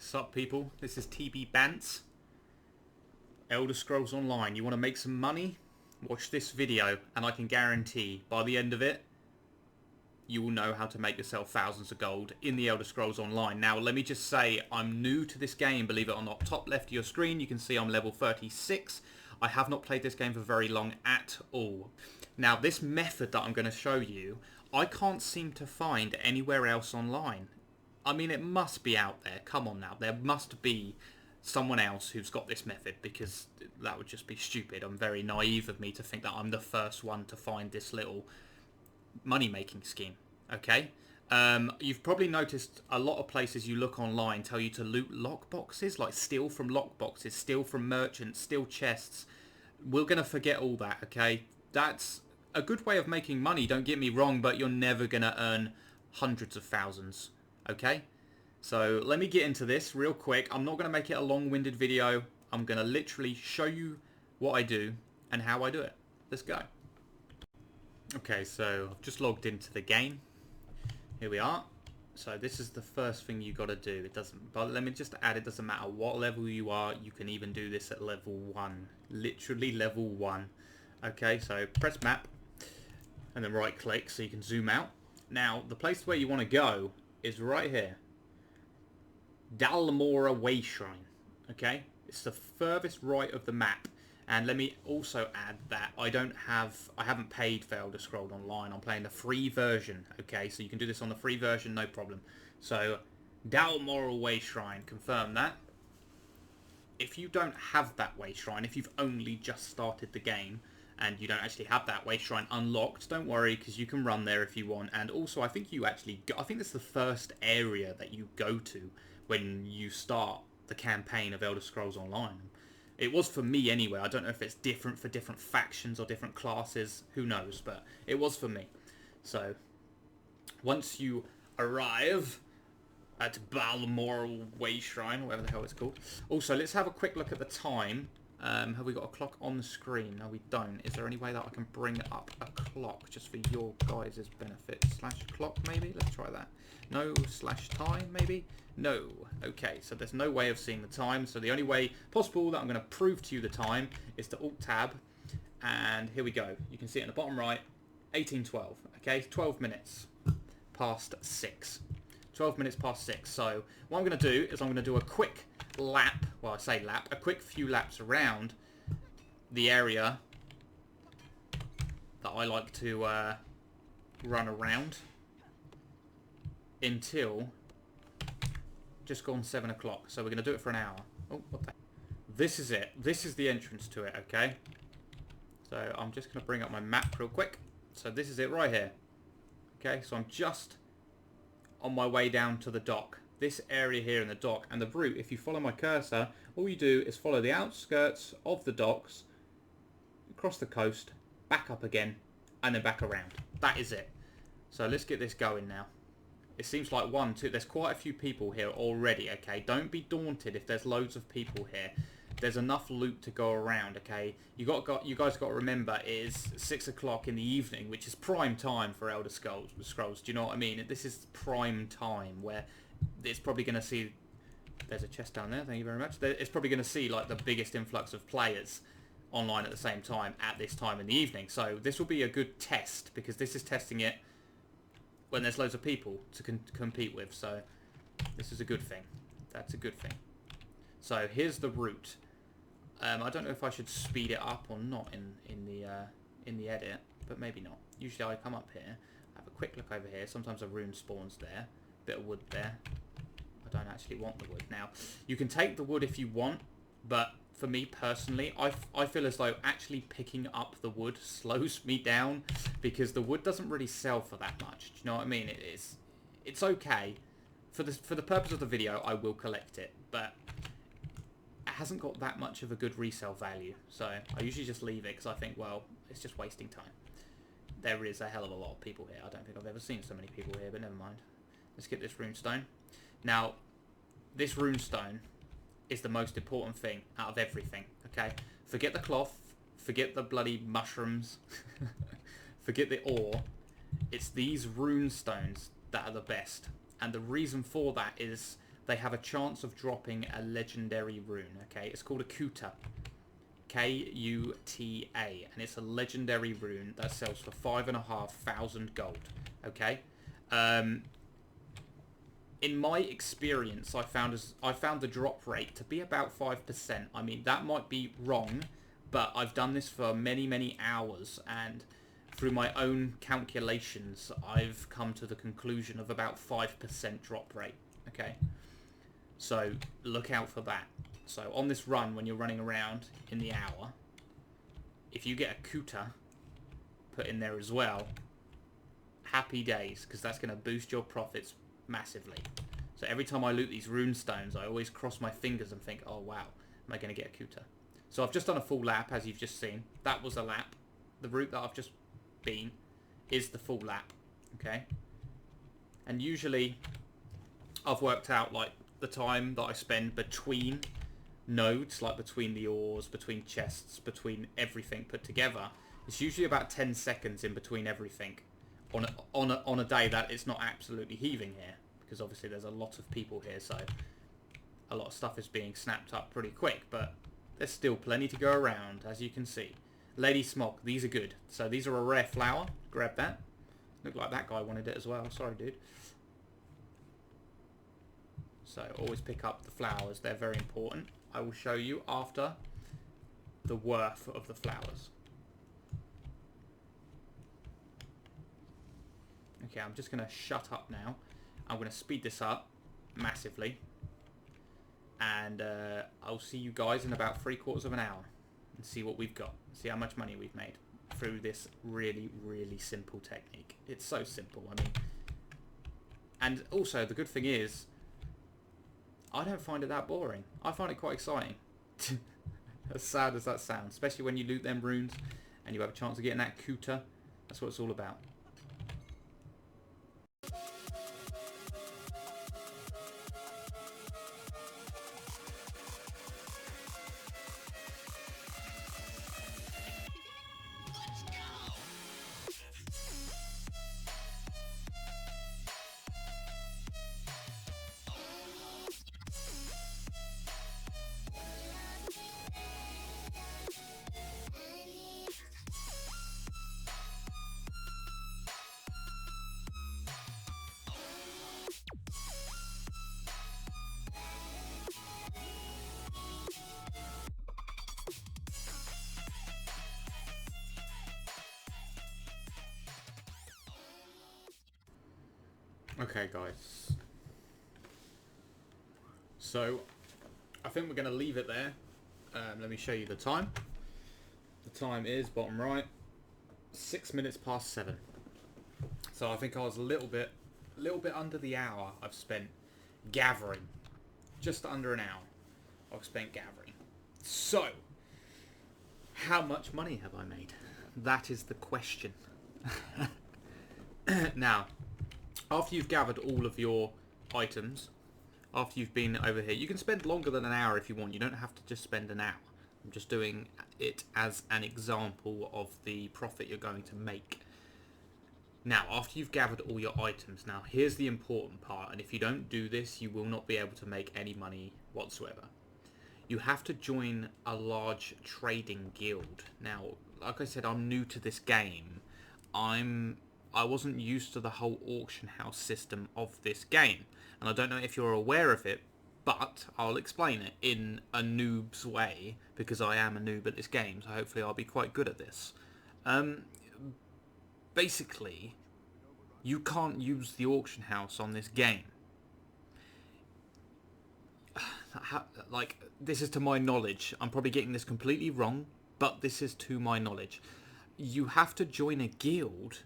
Sup people, this is TB Bants. Elder Scrolls Online. You want to make some money? Watch this video and I can guarantee by the end of it you will know how to make yourself thousands of gold in the Elder Scrolls Online. Now let me just say I'm new to this game, believe it or not. Top left of your screen you can see I'm level 36. I have not played this game for very long at all. Now this method that I'm going to show you I can't seem to find anywhere else online. I mean, it must be out there. Come on now. There must be someone else who's got this method, because that would just be stupid. I'm very naive of me to think that I'm the first one to find this little money-making scheme. Okay? You've probably noticed a lot of places you look online tell you to loot lockboxes, like steal from lockboxes, steal from merchants, steal chests. We're going to forget all that, okay? That's a good way of making money, don't get me wrong, but you're never going to earn hundreds of thousands. Okay, so let me get into this real quick. I'm not going to make it a long-winded video. I'm going to literally show you what I do and how I do it. Let's go. Okay, so I've just logged into the game. Here we are. So this is the first thing you got to do. It doesn't, but let me just add, it doesn't matter what level you are. You can even do this at level 1. Literally level 1. Okay, so press map and then right click so you can zoom out. Now, the place where you want to go is right here. Dal Mora Way Shrine. Okay? It's the furthest right of the map. And let me also add that I haven't paid for Elder Scrolls Online. I'm playing the free version. Okay? So you can do this on the free version, no problem. So, Dal Mora Way Shrine. Confirm that. If you don't have that Way Shrine, if you've only just started the game, and you don't actually have that Way Shrine unlocked, don't worry, because you can run there if you want. And also, I think you actually I think that's the first area that you go to when you start the campaign of Elder Scrolls Online. It was for me anyway. I don't know if it's different for different factions or different classes. Who knows? But it was for me. So, once you arrive at Balmoral Way Shrine, whatever the hell it's called. Also, let's have a quick look at the time. Have we got a clock on the screen? No, we don't. Is there any way that I can bring up a clock just for your guys' benefit? Slash clock, maybe? Let's try that. No, slash time, maybe? No. Okay, so there's no way of seeing the time. So the only way possible that I'm going to prove to you the time is to Alt-Tab. And here we go. You can see it in the bottom right. 18:12. Okay, 12 minutes past 6. 12 minutes past 6. So what I'm going to do is I'm going to do a quick lap, well I say lap, a quick few laps around the area that I like to run around until just gone 7 o'clock. So we're going to do it for an hour. Oh, what the... This is it. This is the entrance to it, okay? So I'm just going to bring up my map real quick. So this is it right here. Okay, so I'm just on my way down to the dock. This area here in the dock, and the route, if you follow my cursor, all you do is follow the outskirts of the docks, across the coast, back up again, and then back around. That is it. So let's get this going now. It seems like there's quite a few people here already, okay? Don't be daunted if there's loads of people here. There's enough loot to go around, okay? You guys got to remember it is 6 o'clock in the evening, which is prime time for Elder Scrolls. Do you know what I mean? This is prime time where it's probably going to see... There's a chest down there, thank you very much. It's probably going to see like the biggest influx of players online at the same time at this time in the evening. So this will be a good test, because this is testing it when there's loads of people to compete with. So this is a good thing. That's a good thing. So here's the route. I don't know if I should speed it up or not in the edit, but maybe not. Usually I come up here, have a quick look over here. Sometimes a rune spawns there. Bit of wood there. I don't actually want the wood. Now, you can take the wood if you want, but for me personally, I feel as though actually picking up the wood slows me down, because the wood doesn't really sell for that much. Do you know what I mean? It's okay. For the purpose of the video, I will collect it, but it hasn't got that much of a good resale value. So I usually just leave it, because I think, well, it's just wasting time. There is a hell of a lot of people here. I don't think I've ever seen so many people here, but never mind. Let's get this runestone. Now, this runestone is the most important thing out of everything, okay? Forget the cloth, forget the bloody mushrooms, forget the ore. It's these runestones that are the best. And the reason for that is they have a chance of dropping a legendary rune, okay? It's called a Kuta. K-U-T-A. And it's a legendary rune that sells for 5,500 gold, okay? In my experience, I found the drop rate to be about 5%. I mean, that might be wrong, but I've done this for many, many hours, and through my own calculations, I've come to the conclusion of about 5% drop rate, okay? So, look out for that. So, on this run, when you're running around in the hour, if you get a Kuta put in there as well, happy days, because that's going to boost your profits massively. So every time I loot these rune stones, I always cross my fingers and think, oh wow, am I going to get a Kuta? So I've just done a full lap, as you've just seen. That was a lap. The route that I've just been is the full lap, okay? And usually I've worked out like the time that I spend between nodes, like between the ores, between chests, between everything put together. It's usually about 10 seconds in between everything on a day that it's not absolutely heaving here, because obviously there's a lot of people here, so a lot of stuff is being snapped up pretty quick, but there's still plenty to go around, as you can see. Lady Smog, these are good. So these are a rare flower. Grab that. Looked like that guy wanted it as well. Sorry, dude. So always pick up the flowers. They're very important. I will show you after the worth of the flowers. Okay, I'm just going to shut up now. I'm going to speed this up massively. And I'll see you guys in about 3/4 of an hour. And see what we've got. See how much money we've made through this really, really simple technique. It's so simple, I mean. And also, the good thing is, I don't find it that boring. I find it quite exciting. As sad as that sounds. Especially when you loot them runes and you have a chance of getting that Kuta. That's what it's all about. Okay, guys. So, I think we're going to leave it there. Let me show you the time. The time is, bottom right, 6 minutes past 7. So I think I was a little bit under the hour I've spent gathering. Just under an hour I've spent gathering. So, how much money have I made? That is the question. Now, after you've gathered all of your items, after you've been over here, you can spend longer than an hour if you want. You don't have to just spend an hour. I'm just doing it as an example of the profit you're going to make. Now, after you've gathered all your items, now here's the important part, and if you don't do this, you will not be able to make any money whatsoever. You have to join a large trading guild. Now, like I said, I'm new to this game. I wasn't used to the whole auction house system of this game. And I don't know if you're aware of it, but I'll explain it in a noob's way, because I am a noob at this game, so hopefully I'll be quite good at this. Basically, you can't use the auction house on this game. Like, this is to my knowledge. I'm probably getting this completely wrong, but this is to my knowledge. You have to join a guild,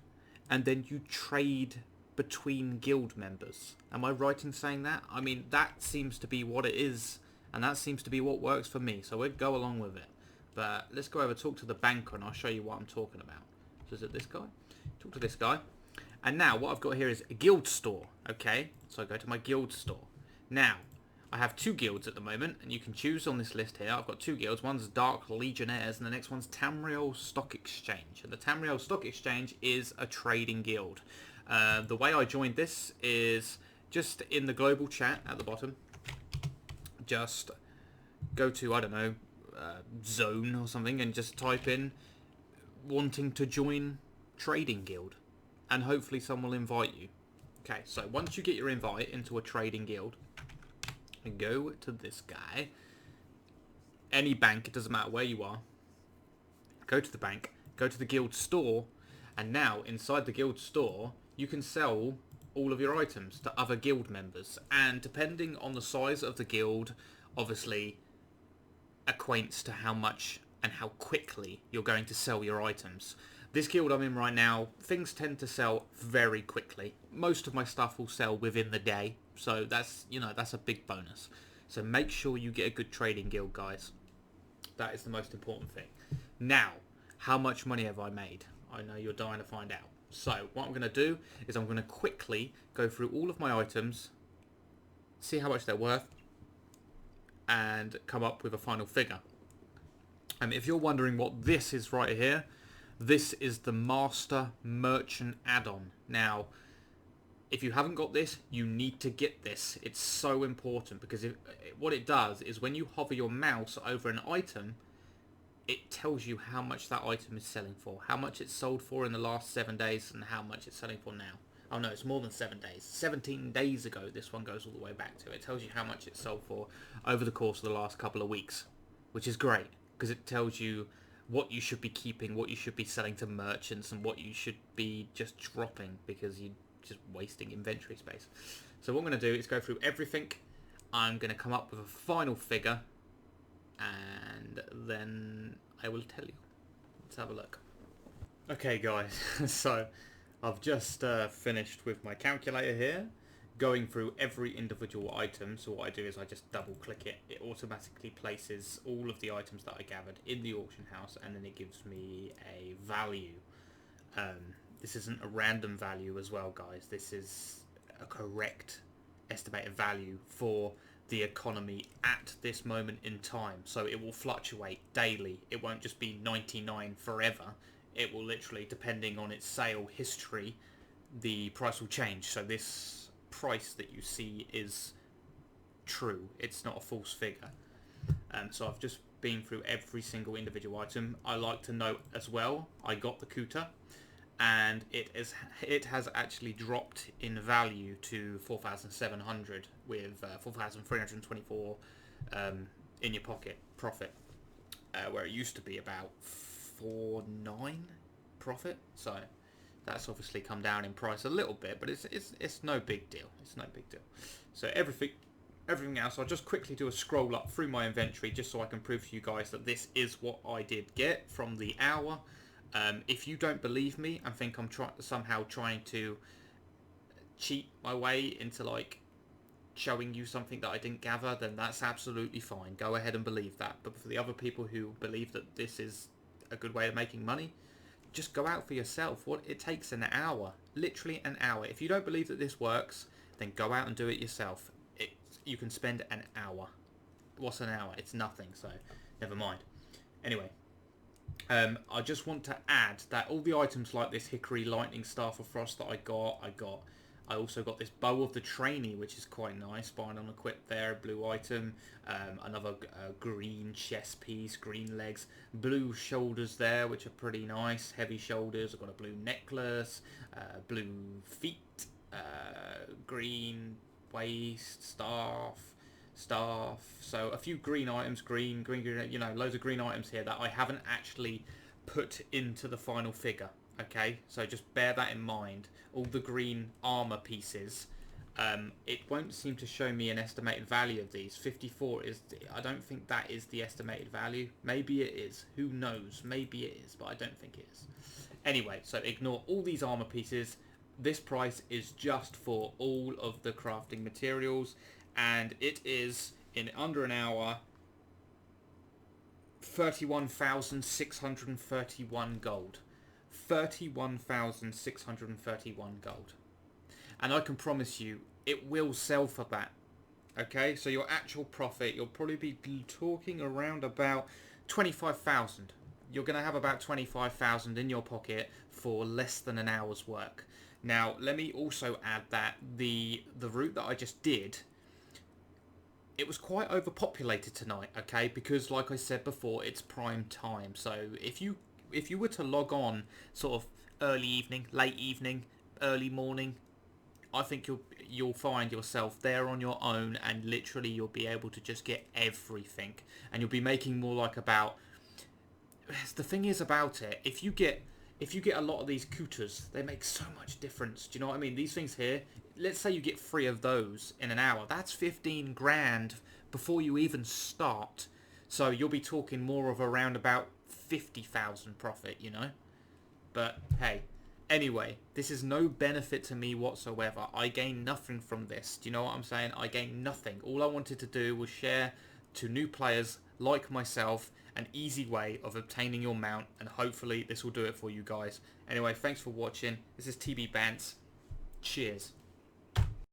and then you trade between guild members. Am I right in saying that? I mean, that seems to be what it is, and that seems to be what works for me, so we'll go along with it. But let's go over, talk to the banker, and I'll show you what I'm talking about. So is it this guy? Talk to this guy. And now, what I've got here is a guild store, okay? So I go to my guild store. Now, I have 2 guilds at the moment, and you can choose on this list here. I've got 2 guilds. One's Dark Legionnaires, and the next one's Tamriel Stock Exchange. And the Tamriel Stock Exchange is a trading guild. The way I joined this is just in the global chat at the bottom. just go to, I don't know, Zone or something, and just type in wanting to join trading guild, and hopefully someone will invite you. Okay, so once you get your invite into a trading guild, go to this guy, any bank, it doesn't matter where you are, go to the bank, go to the guild store, and now inside the guild store you can sell all of your items to other guild members, and depending on the size of the guild, obviously acquaints to how much and how quickly you're going to sell your items. This guild I'm in right now, things tend to sell very quickly. Most of my stuff will sell within the day, so that's, you know, that's a big bonus. So make sure you get a good trading guild, guys. That is the most important thing. Now, how much money have I made? I know you're dying to find out. So what I'm going to do is I'm going to quickly go through all of my items, see how much they're worth, and come up with a final figure. If you're wondering what this is right here, this is the Master Merchant add-on. Now, if you haven't got this, you need to get this. It's so important, because what it does is when you hover your mouse over an item, it tells you how much that item is selling for, how much it's sold for in the last 7 days, and how much it's selling for now. Oh no, it's more than 7 days. 17 days ago, this one goes all the way back to. It tells you how much it's sold for over the course of the last couple of weeks, which is great, because it tells you what you should be keeping, what you should be selling to merchants, and what you should be just dropping, because you're just wasting inventory space. So what I'm going to do is go through everything. I'm going to come up with a final figure, and then I will tell you. Let's have a look. Okay guys, so I've just finished with my calculator here, going through every individual item. So what I do is I just double click it. It automatically places all of the items that I gathered in the auction house, and then it gives me a value. This isn't a random value as well, guys. This is a correct estimated value for the economy at this moment in time. So it will fluctuate daily. It won't just be 99 forever. It will literally, depending on its sale history, the price will change. So this price that you see is true. It's not a false figure. So I've just been through every single individual item. I like to note as well, I got the Kuta, and it has actually dropped in value to 4,700 with 4,324 in your pocket profit, where it used to be about 4.9 profit. So that's obviously come down in price a little bit, but it's no big deal. It's no big deal. So everything else, I'll just quickly do a scroll up through my inventory just so I can prove to you guys that this is what I did get from the hour. If you don't believe me and think I'm somehow trying to cheat my way into like showing you something that I didn't gather, then that's absolutely fine. Go ahead and believe that. But for the other people who believe that this is a good way of making money, just go out for yourself. It takes an hour, literally an hour. If you don't believe that this works, then go out and do it yourself. You can spend an hour. What's an hour? It's nothing, so never mind. Anyway, I just want to add that all the items like this Hickory Lightning Staff of Frost that I also got this Bow of the Trainee, which is quite nice, buying on equip there, blue item, another green chest piece, green legs, blue shoulders there, which are pretty nice, heavy shoulders. I've got a blue necklace, blue feet, green waist, staff. So a few green items, green, you know, loads of green items here that I haven't actually put into the final figure. Okay, so just bear that in mind. All the green armor pieces, it won't seem to show me an estimated value of these. 54 is, I don't think that is the estimated value. Maybe it is, who knows, maybe it is, but I don't think it is. Anyway, so ignore all these armor pieces. This price is just for all of the crafting materials, and it is, in under an hour, 31,631 gold. 31,631 gold. And I can promise you, it will sell for that. Okay, so your actual profit, you'll probably be talking around about 25,000. You're going to have about 25,000 in your pocket for less than an hour's work. Now, let me also add that the route that I just did, it was quite overpopulated tonight, okay? Because like I said before, it's prime time. So if you were to log on sort of early evening, late evening, early morning, I think you'll find yourself there on your own, and literally you'll be able to just get everything, and you'll be making more like about. The thing is about it, if you get a lot of these cooters, they make so much difference. Do you know what I mean? These things here, let's say you get 3 of those in an hour. That's 15 grand before you even start. So you'll be talking more of around about 50,000 profit, you know? But hey, anyway, this is no benefit to me whatsoever. I gain nothing from this. Do you know what I'm saying? I gain nothing. All I wanted to do was share to new players like myself an easy way of obtaining your mount, and hopefully this will do it for you guys. Anyway, thanks for watching. This is TB Bants. Cheers.